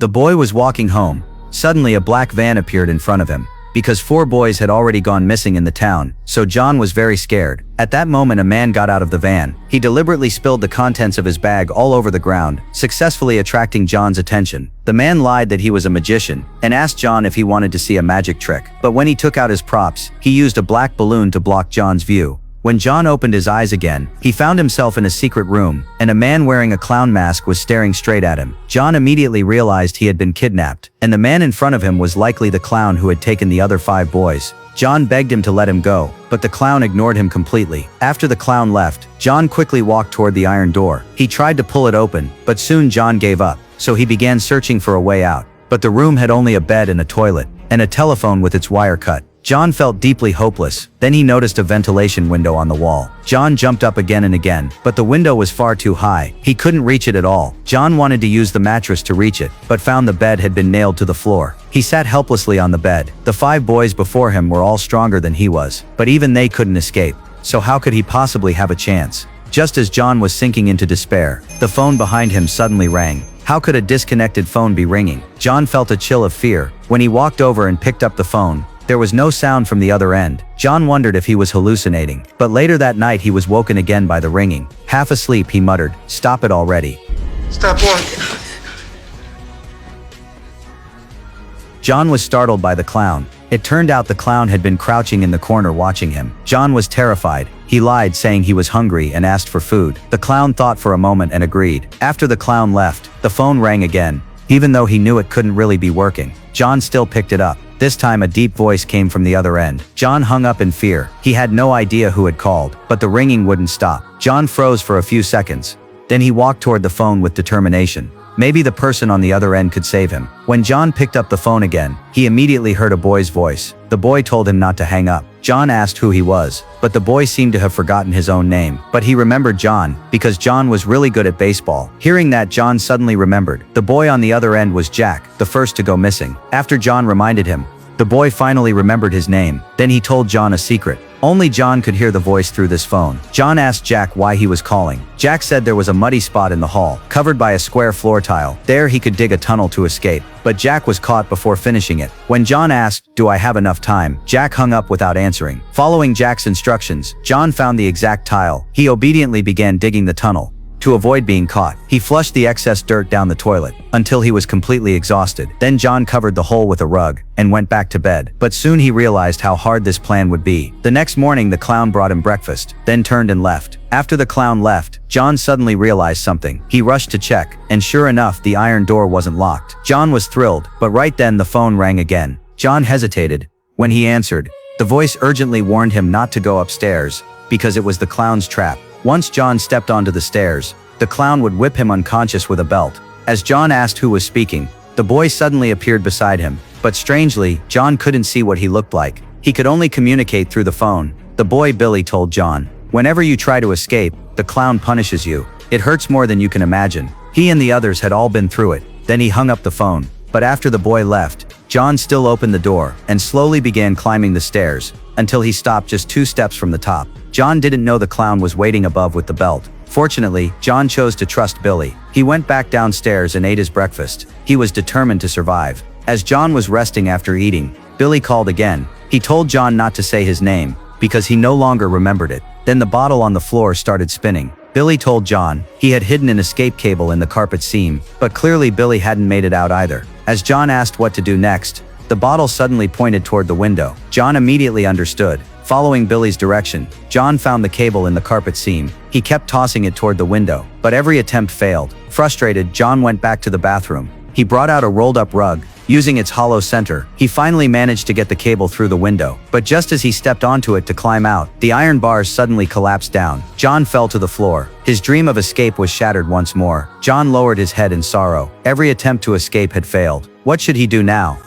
The boy was walking home. Suddenly a black van appeared in front of him. Because 4 boys had already gone missing in the town, so John was very scared. At that moment a man got out of the van. He deliberately spilled the contents of his bag all over the ground, successfully attracting John's attention. The man lied that he was a magician, and asked John if he wanted to see a magic trick. But when he took out his props, he used a black balloon to block John's view. When John opened his eyes again, he found himself in a secret room, and a man wearing a clown mask was staring straight at him. John immediately realized he had been kidnapped, and the man in front of him was likely the clown who had taken the other 5 boys. John begged him to let him go, but the clown ignored him completely. After the clown left, John quickly walked toward the iron door. He tried to pull it open, but soon John gave up, so he began searching for a way out. But the room had only a bed and a toilet, and a telephone with its wire cut. John felt deeply hopeless. Then he noticed a ventilation window on the wall. John jumped up again and again, but the window was far too high. He couldn't reach it at all. John wanted to use the mattress to reach it, but found the bed had been nailed to the floor. He sat helplessly on the bed. The 5 boys before him were all stronger than he was, but even they couldn't escape. So how could he possibly have a chance? Just as John was sinking into despair, the phone behind him suddenly rang. How could a disconnected phone be ringing? John felt a chill of fear. When he walked over and picked up the phone, there was no sound from the other end. John wondered if he was hallucinating. But later that night he was woken again by the ringing. Half asleep, he muttered, "Stop it already. Stop walking." John was startled by the clown. It turned out the clown had been crouching in the corner watching him. John was terrified. He lied, saying he was hungry and asked for food. The clown thought for a moment and agreed. After the clown left, the phone rang again. Even though he knew it couldn't really be working, John still picked it up. This time a deep voice came from the other end. John hung up in fear. He had no idea who had called, but the ringing wouldn't stop. John froze for a few seconds. Then he walked toward the phone with determination. Maybe the person on the other end could save him. When John picked up the phone again, he immediately heard a boy's voice. The boy told him not to hang up. John asked who he was, but the boy seemed to have forgotten his own name. But he remembered John, because John was really good at baseball. Hearing that, John suddenly remembered. The boy on the other end was Jack, the first to go missing. After John reminded him, the boy finally remembered his name. Then he told John a secret. Only John could hear the voice through this phone. John asked Jack why he was calling. Jack said there was a muddy spot in the hall, covered by a square floor tile. There he could dig a tunnel to escape. But Jack was caught before finishing it. When John asked, "Do I have enough time?" Jack hung up without answering. Following Jack's instructions, John found the exact tile. He obediently began digging the tunnel. To avoid being caught, he flushed the excess dirt down the toilet until he was completely exhausted. Then John covered the hole with a rug and went back to bed. But soon he realized how hard this plan would be. The next morning the clown brought him breakfast, then turned and left. After the clown left, John suddenly realized something. He rushed to check, and sure enough, the iron door wasn't locked. John was thrilled, but right then the phone rang again. John hesitated. When he answered, the voice urgently warned him not to go upstairs, because it was the clown's trap. Once John stepped onto the stairs, the clown would whip him unconscious with a belt. As John asked who was speaking, the boy suddenly appeared beside him. But strangely, John couldn't see what he looked like. He could only communicate through the phone. The boy Billy told John, "Whenever you try to escape, the clown punishes you. It hurts more than you can imagine." He and the others had all been through it. Then he hung up the phone. But after the boy left, John still opened the door and slowly began climbing the stairs until he stopped just 2 steps from the top. John didn't know the clown was waiting above with the belt. Fortunately, John chose to trust Billy. He went back downstairs and ate his breakfast. He was determined to survive. As John was resting after eating, Billy called again. He told John not to say his name, because he no longer remembered it. Then the bottle on the floor started spinning. Billy told John he had hidden an escape cable in the carpet seam, but clearly Billy hadn't made it out either. As John asked what to do next, the bottle suddenly pointed toward the window. John immediately understood. Following Billy's direction, John found the cable in the carpet seam. He kept tossing it toward the window, but every attempt failed. Frustrated, John went back to the bathroom. He brought out a rolled-up rug. Using its hollow center, he finally managed to get the cable through the window. But just as he stepped onto it to climb out, the iron bars suddenly collapsed down. John fell to the floor. His dream of escape was shattered once more. John lowered his head in sorrow. Every attempt to escape had failed. What should he do now?